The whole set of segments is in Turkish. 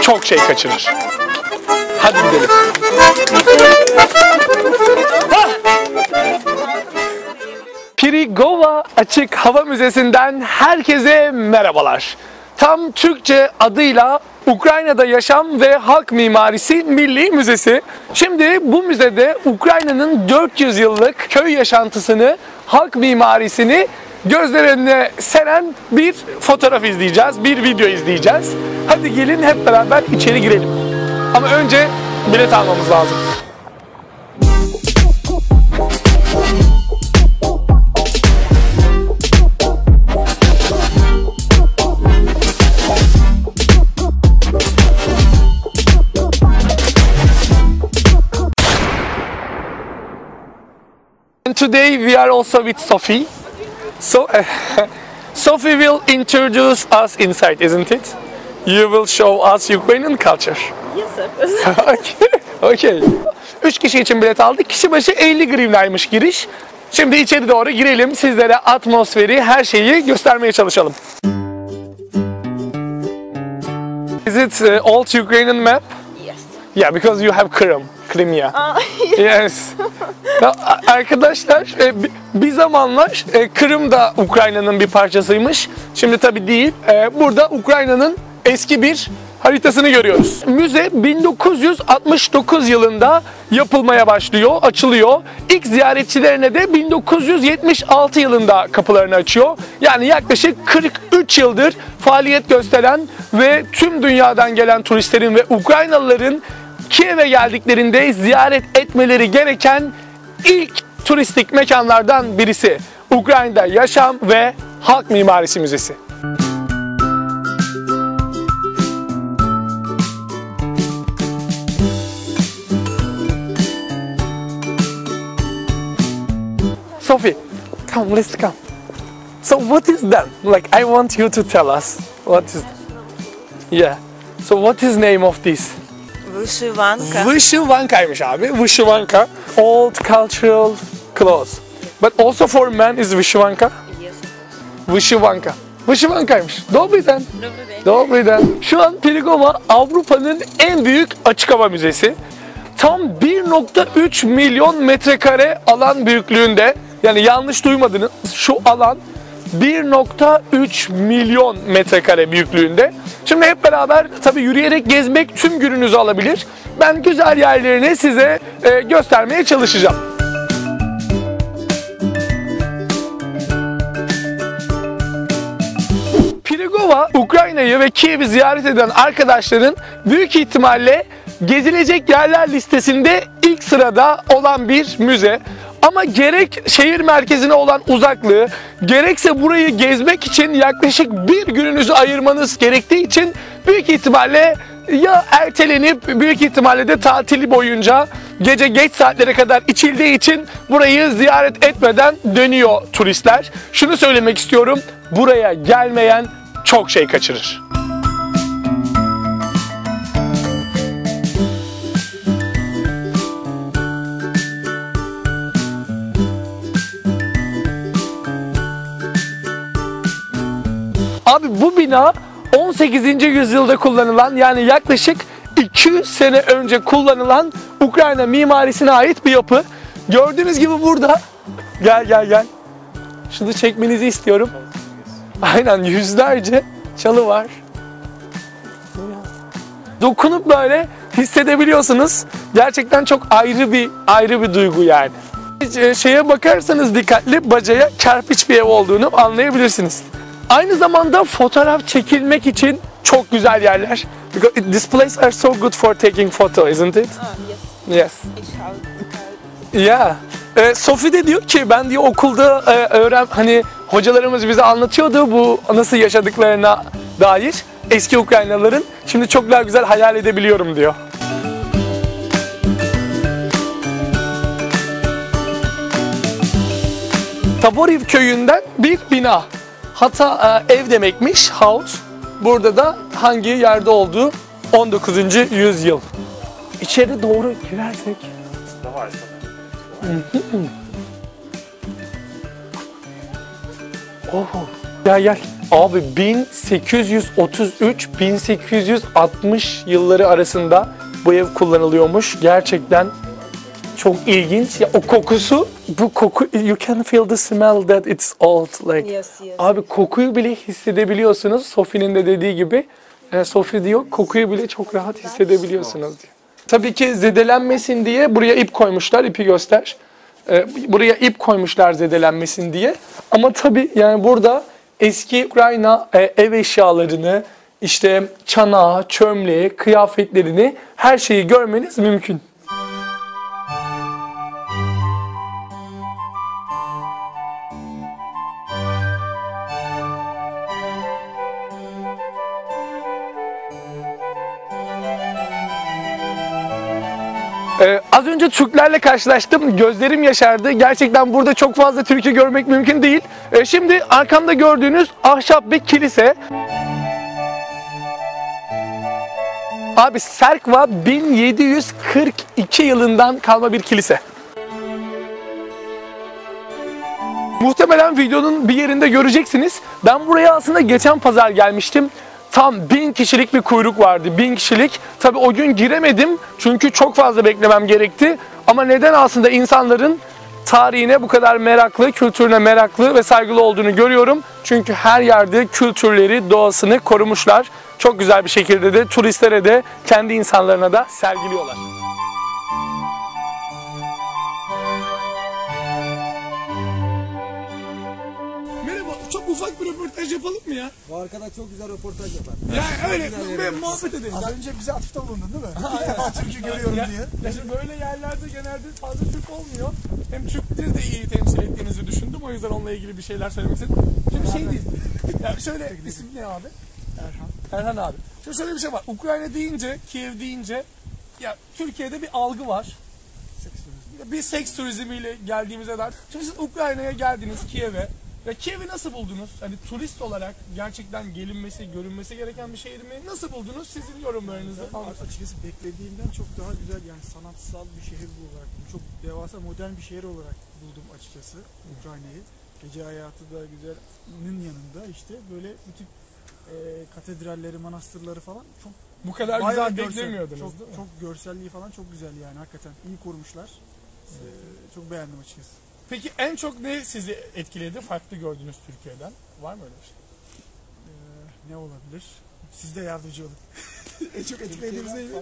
çok şey kaçırır. Hadi gidelim. Pirigova Açık Hava Müzesi'nden herkese merhabalar. Tam Türkçe adıyla Ukrayna'da Yaşam ve Halk Mimarisi Milli Müzesi. Şimdi bu müzede Ukrayna'nın 400 yıllık köy yaşantısını, halk mimarisini gözler önüne seren bir fotoğraf izleyeceğiz, bir video izleyeceğiz. Hadi gelin hep beraber içeri girelim. Ama önce bilet almamız lazım. And today we are also with Sophie. So Sophie will introduce us inside, isn't it? You will show us Ukrainian culture. Yes, sir. Okay. 3 kişi için bilet aldık. Kişi başı 50 grivnaymış giriş. Şimdi içeri doğru girelim. Sizlere atmosferi, her şeyi göstermeye çalışalım. Is it old Ukrainian map? Yes. Yeah, because you have Crimea. Yes. Arkadaşlar bir zamanlar Kırım da Ukrayna'nın bir parçasıymış. Şimdi tabii değil. Burada Ukrayna'nın eski bir haritasını görüyoruz. Müze 1969 yılında yapılmaya başlıyor, açılıyor. İlk ziyaretçilerine de 1976 yılında kapılarını açıyor. Yani yaklaşık 43 yıldır faaliyet gösteren ve tüm dünyadan gelen turistlerin ve Ukraynalıların Kiev'e geldiklerinde ziyaret etmeleri gereken ilk turistik mekanlardan birisi. Ukrayna'da Yaşam ve Halk Mimarisi Müzesi. Sophie, come, let's come. So what is that? Like, I want you to tell us. What is... Yeah. So what is name of this? Вышиванка. Vyshivanka'ymış abi. Vyshivanka. Old cultural clothes. But also for men is Vyshivanka. Yes. Vyshivanka. Vyshivanka'ymış. Dobriden. Добрый день. Dobriden. Şu an Pirigova Avrupa'nın en büyük açık hava müzesi. Tam 1.3 milyon metrekare alan büyüklüğünde. Yani yanlış duymadınız. Şu alan 1.3 milyon metrekare büyüklüğünde. Şimdi hep beraber tabii yürüyerek gezmek tüm gününüzü alabilir. Ben güzel yerlerini size göstermeye çalışacağım. Pirigova, Ukrayna'yı ve Kiev'i ziyaret eden arkadaşların büyük ihtimalle gezilecek yerler listesinde ilk sırada olan bir müze. Ama gerek şehir merkezine olan uzaklığı, gerekse burayı gezmek için yaklaşık bir gününüzü ayırmanız gerektiği için büyük ihtimalle ya ertelenip büyük ihtimalle de tatili boyunca gece geç saatlere kadar içildiği için burayı ziyaret etmeden dönüyor turistler. Şunu söylemek istiyorum, buraya gelmeyen çok şey kaçırır. Abi bu bina 18. yüzyılda kullanılan, yani yaklaşık 200 sene önce kullanılan Ukrayna mimarisine ait bir yapı. Gördüğünüz gibi burada, gel. Şunu çekmenizi istiyorum. Aynen, yüzlerce çalı var. Dokunup böyle hissedebiliyorsunuz. Gerçekten çok ayrı bir duygu yani. Şeye bakarsanız dikkatli, bacaya kerpiç bir ev olduğunu anlayabilirsiniz. Aynı zamanda fotoğraf çekilmek için çok güzel yerler. Because this place are so good for taking photo, isn't it? Yes. Yes. Yeah. Sophie de diyor ki, ben diyor okulda hani hocalarımız bize anlatıyordu bu nasıl yaşadıklarına dair eski Ukraynalıların. Şimdi çok daha güzel hayal edebiliyorum diyor. Taboriv köyünden bir bina. Hatta ev demekmiş, house. Burada da hangi yerde olduğu 19. yüzyıl. İçeri doğru girersek. Oh. Gel. Abi 1833-1860 yılları arasında bu ev kullanılıyormuş. Gerçekten çok ilginç. Ya o kokusu, bu koku, you can feel the smell that it's old. Like, Yes, yes. abi kokuyu bile hissedebiliyorsunuz. Sophie'nin de dediği gibi. Sophie diyor, kokuyu bile çok rahat hissedebiliyorsunuz diyor. Tabii ki zedelenmesin diye buraya ip koymuşlar. İpi göster. Buraya ip koymuşlar zedelenmesin diye. Ama tabii yani burada eski Ukrayna ev eşyalarını, işte çanağı, çömleği, kıyafetlerini, her şeyi görmeniz mümkün. Az önce Türklerle karşılaştım. Gözlerim yaşardı. Gerçekten burada çok fazla Türk'ü görmek mümkün değil. Şimdi arkamda gördüğünüz ahşap bir kilise. Abi Serkva 1742 yılından kalma bir kilise. Muhtemelen videonun bir yerinde göreceksiniz. Ben buraya aslında geçen pazar gelmiştim. Tam 1000 kişilik bir kuyruk vardı. 1000 kişilik. Tabii o gün giremedim çünkü çok fazla beklemem gerekti. Ama neden aslında insanların tarihine bu kadar meraklı, kültürüne meraklı ve saygılı olduğunu görüyorum. Çünkü her yerde kültürleri, doğasını korumuşlar. Çok güzel bir şekilde de turistlere de kendi insanlarına da sergiliyorlar. Merhaba, çok ufak bir röportaj yapalım mı ya? Bu arkadaş çok güzel röportaj yapar. Ya öyle, ben muhabbet edelim. Az önce bize atıfta bulundun değil mi? İlk defa Türk'ü görüyorum diye. Ya şimdi böyle yerlerde genelde fazla Türk olmuyor. Hem Türkleri de iyi temsil ettiğinizi düşündüm. O yüzden onunla ilgili bir şeyler söylemek istedim. Şimdi şey değil. Ya şöyle, isim ne abi? Erhan abi. Şimdi şöyle bir şey var. Ukrayna deyince, Kiev deyince ya Türkiye'de bir algı var. Bir seks turizmiyle geldiğimize dair. Şimdi siz Ukrayna'ya geldiniz, Kiev'e. Ya Kiev'i nasıl buldunuz? Hani turist olarak gerçekten gelinmesi, görünmesi gereken bir şehir mi? Nasıl buldunuz? Sizin yorumlarınızı almak. Açıkçası beklediğimden çok daha güzel, yani sanatsal bir şehir olarak, çok devasa modern bir şehir olarak buldum açıkçası Ukrayna'yı. Gece hayatı da güzelinin yanında işte böyle bu tip katedralleri, manastırları falan çok Bu kadar bayağı güzel görsel, beklemiyordunuz çok, değil mi? çok görselliği falan çok güzel yani, hakikaten iyi korumuşlar. Çok beğendim açıkçası. Peki en çok ne sizi etkiledi? Farklı gördünüz Türkiye'den. Var mı öyle bir şey? Ne olabilir? Siz de yardımcı olun. En çok etkilediğimiz neydi?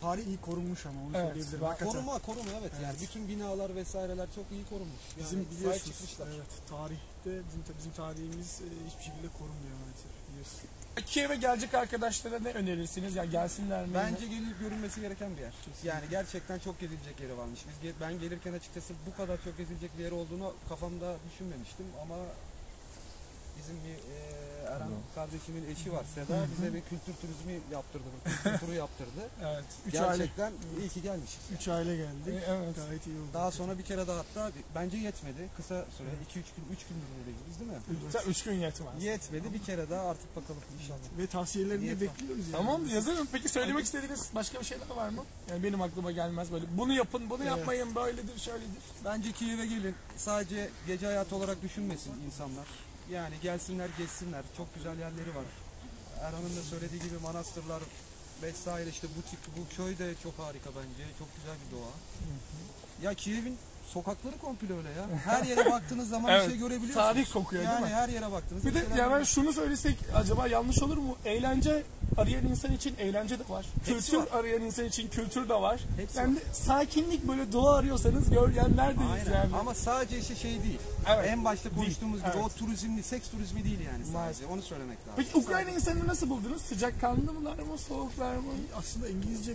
Tarih iyi korunmuş ama onu Evet. söyleyebilirim. Hakikaten. Koruma evet, yani bütün binalar vesaireler çok iyi korunmuş. Yani Bizim sahip biliyorsunuz, çıkmışlar. evet, tarihte bizim tarihimiz hiçbir şekilde korunmuyor maalesef, biliyorsunuz. Kiev'e gelecek arkadaşlara ne önerirsiniz? Ya gelsinler mi? Bence gelip görülmesi gereken bir yer. Yani gerçekten çok gezilecek yeri varmış. Ben gelirken açıkçası bu kadar çok gezilecek bir yer olduğunu kafamda düşünmemiştim ama bizim bir Erhan kardeşimin eşi var, Seda, bize bir kültür turizmi yaptırdı, kültür turu yaptırdı. Evet. Gerçekten iyi ki gelmişiz. 3 aile geldik. Evet. Gayet iyi oldu. Daha sonra bir kere daha, hatta bence yetmedi. Kısa süre 2-3 gün, 3 gündür buradayız değil mi? Sen 3 gün yetmez. Yetmedi, bir kere daha artık bakalım inşallah. Ve tavsiyelerini de Niyet var. bekliyoruz yani. Tamam, yazarım. Peki söylemek istediğiniz başka bir şeyler var mı? Yani benim aklıma gelmez böyle. Bunu yapın, bunu yapmayın, böyledir, şöyledir. Bence Kiev'e gelin. Sadece gece hayatı olarak düşünmesin insanlar. Yani gelsinler, gezsinler. Çok güzel yerleri var. Erhan'ın da söylediği gibi manastırlar vesaire, işte bu köy de çok harika bence. Çok güzel bir doğa. Ya Kiev'in sokakları komple öyle ya. Her yere baktığınız zaman Evet, bir şey görebiliyorsunuz. tarih kokuyor, değil yani mi? her yere baktığınız Bir de şeyler ya ben var. şunu söylesek acaba yanlış olur mu? Eğlence arayan insan için eğlence de var. Hepsi Kültür var. arayan insan için kültür de var. Hepsi Yani sakinlik, böyle doğa arıyorsanız neredeyiz Aynen. yani. Ama sadece işte şey değil. Evet. En başta konuştuğumuz gibi Evet. o turizmli, seks turizmi değil yani sadece. Maalesef. Onu söylemek lazım. Peki Ukrayna insanını nasıl buldunuz? Sıcakkanlı mılar mı, soğuklar mı? Aslında İngilizce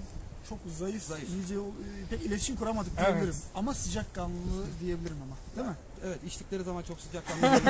çok zayıf. Zayıf. İngilizce pek iletişim kuramadık Evet. diyebilirim. Ama sıcakkanlı diyebilirim ama. Değil mi? Evet, içtikleri zaman çok sıcakkanlı.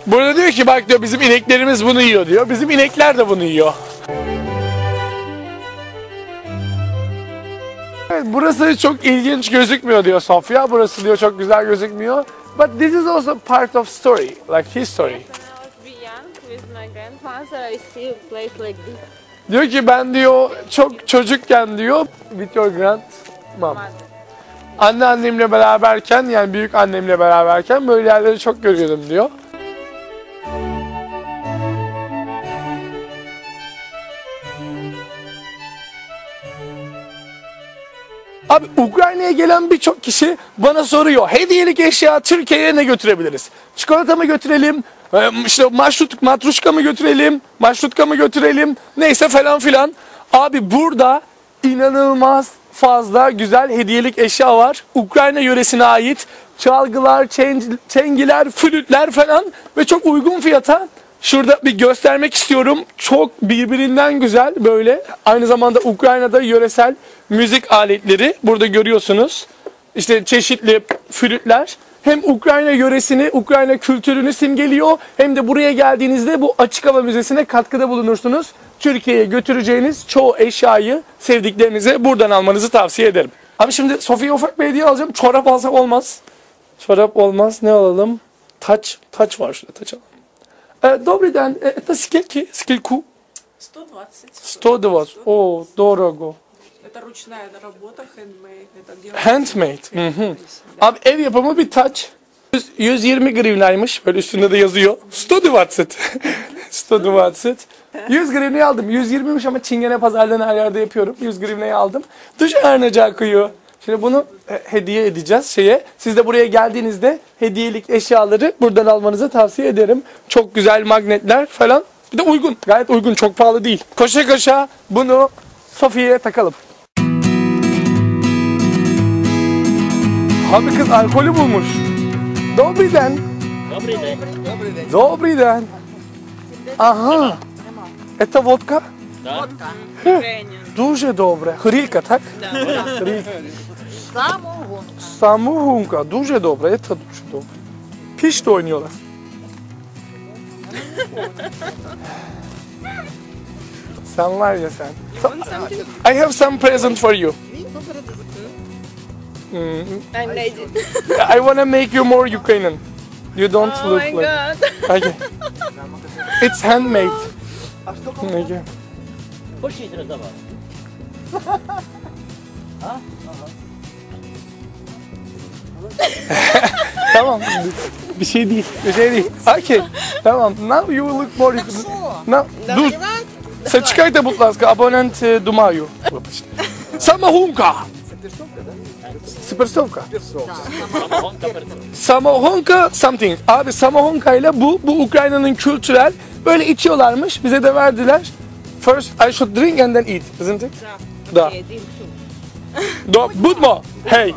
Burada diyor ki bak diyor bizim ineklerimiz bunu yiyor diyor. Bizim inekler de bunu yiyor. Evet, burası çok ilginç gözükmüyor diyor Sofia. Burası diyor çok güzel gözükmüyor. But this is also part of story, like history. When I was be young with my grandfather, I see a place like this. Diyor ki ben diyor çok çocukken diyor with your grandmom. Mother. Annemle beraberken yani büyük annemle beraberken böyle yerleri çok görüyordum diyor. Abi Ukrayna'ya gelen birçok kişi bana soruyor. Hediyelik eşya Türkiye'ye ne götürebiliriz? Çikolata mı götürelim? İşte matruşka mı götürelim? Maşrutka mı götürelim? Neyse falan filan. Abi burada inanılmaz fazla güzel hediyelik eşya var. Ukrayna yöresine ait çalgılar, çengiler, flütler falan ve çok uygun fiyata. Şurada bir göstermek istiyorum. Çok birbirinden güzel böyle. Aynı zamanda Ukrayna'da yöresel müzik aletleri. Burada görüyorsunuz. İşte çeşitli flütler. Hem Ukrayna yöresini, Ukrayna kültürünü simgeliyor. Hem de buraya geldiğinizde bu açık hava müzesine katkıda bulunursunuz. Türkiye'ye götüreceğiniz çoğu eşyayı sevdiklerinize buradan almanızı tavsiye ederim. Abi şimdi Sofya ufak bir hediye alacağım. Çorap alsak olmaz. Çorap olmaz. Ne alalım? Taç var şurada. Taç alalım. Добрий день, это скільки? 120. 120. O, dorogo. Это ручная работа, handmade. Это делается. Handmade. Hı hı. Abi ev yapımı bir taç. 120 grivnaymış. Böyle üstünde de yazıyor. 120. 120. 100 grivnayı aldım. 120'miş ama Çingene pazarlarını her yerde yapıyorum. 100 grivnayı aldım. Dışarınacağı koyuyor. Şimdi bunu hediye edeceğiz şeye. Siz de buraya geldiğinizde hediyelik eşyaları buradan almanızı tavsiye ederim. Çok güzel magnetler falan. Bir de uygun. Gayet uygun. Çok pahalı değil. Koşa koşa bunu Sofia'ya takalım. Abi kız alkolü bulmuş. Добрий день. Добрий день. Добрий день. Ага. Это водка? Да. Ukrainian. Дуже добре. Горілка, так? Горілка. Самогонка. Дуже добре. Это дуже добре. Pişti oynuyorlar. Sen var ya sen. I have some present for you. I'm ready. I wanna make you more Ukrainian. You don't Oh look my like. god. Okay. It's handmade. Okay. Пошліть роздавати. Tamam. Bir şey değil. Bir şey değil. Okay. Tamam. Now you look more Ukrainian. Now, dur. Зачекайте, будь ласка, абонент думаю. Вибачте. Самогонка. Сперсовка. Самогонка перцова. Samogонka something. Abi samogонka ile bu Ukrayna'nın kültürel böyle içiyorlarmış. Bize de verdiler. First I should drink and then eat, isn't it? Da. Okay, drink too. Budmo. Hey.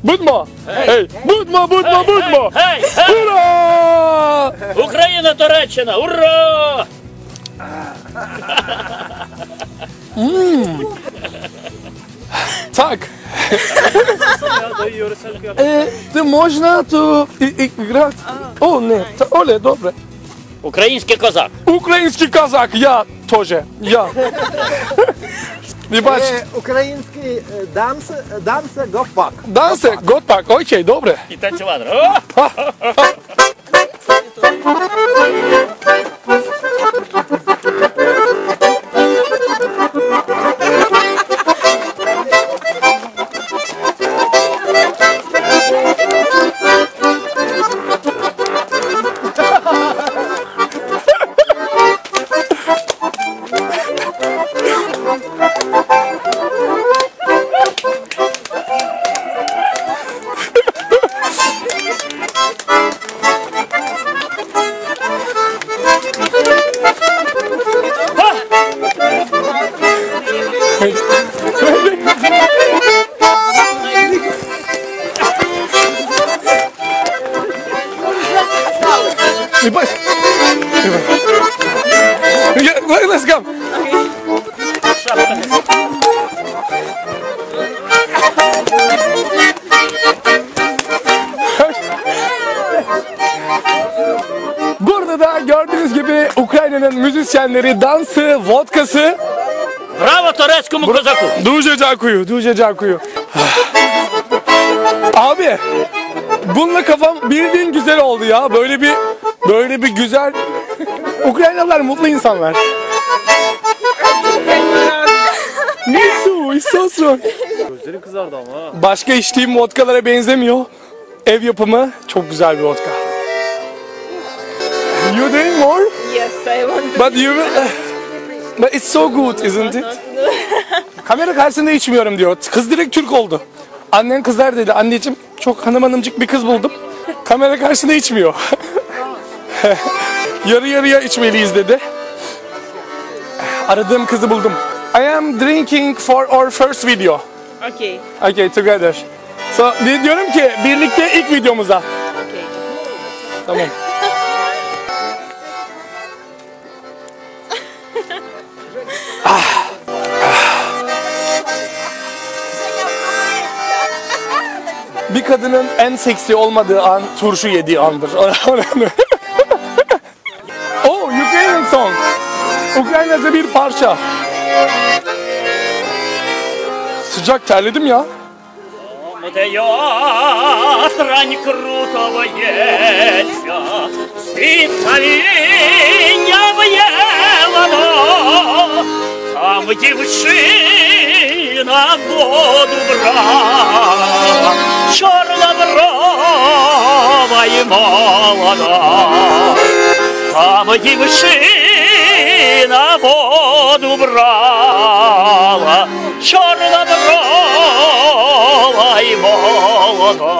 Budmo. Hey. Budmo. Гей! Гей! Ура! Україна, Туреччина! Ура! Так. Ти можна то грати? О, не. Оле, добре. Український козак. Український казак, я теж. Я. Вибач. Український дансе гопак. Дансе, готпак, окей, добре. І танцювати. О! Вибач. Let's go. Burada da gördüğünüz gibi Ukrayna'nın müzisyenleri, dansı, vodkası. Браво турецькому козаку! Дуже дякую, дуже дякую. Abi bununla kafam bildiğin güzel oldu ya. Böyle bir güzel. Ukraynalılar mutlu insanlar. Me too, it's so strong. Gözlerin kızardı ama. Başka içtiğim vodkalara benzemiyor. Ev yapımı çok güzel bir vodka. You drink more? Yes, I want to. But you will... But it's so good, isn't it? Kamera karşısında içmiyorum diyor. Kız direkt Türk oldu. Annen kızar dedi. Anneciğim çok hanımcık bir kız buldum. Kamera karşısında içmiyor. Yarı yarıya içmeliyiz dedi. Aradığım kızı buldum. I am drinking for our first video. Okay. Okay, together. So, diyorum ki birlikte ilk videomuza. Okay. Tamam. Bir kadının en seksi olmadığı an turşu yediği andır. Oh, Ukrainian song. Ukraynaca bir parça. Sıcak terledim ya. Трань круто воється, з-під каміння в'єлано, там дівчина воду брала, чорна брова й молода, там дівчина воду брала, чорна брова й молода.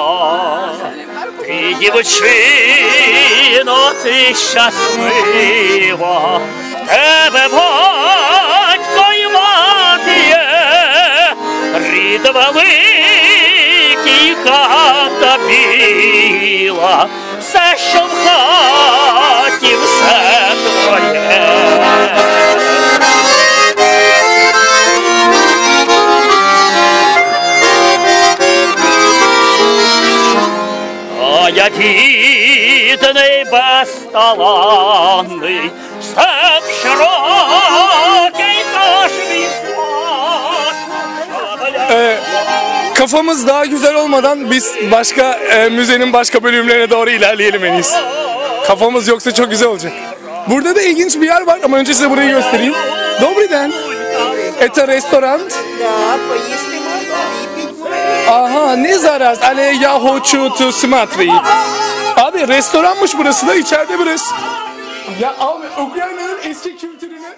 Ти, дівчино, ти щаслива, в тебе батько й мати є, рід великий, хата біла, все, що в хаті, все твоє. А я бідний, безталанний, степ широкий наш мій сват. Kafamız daha güzel olmadan biz başka müzenin başka bölümlerine doğru ilerleyelim en iyisi. Kafamız yoksa çok güzel olacak. Burada da ilginç bir yer var ama önce size burayı göstereyim. Добрий день. Это ресторан? Да, поїсти можна, випити можна. Aha ne zaraz. Ale ya хочу to смотреть. Abi restoranmış burası da içeride biraz. Ya abi Ukrayna'nın eski kültürünü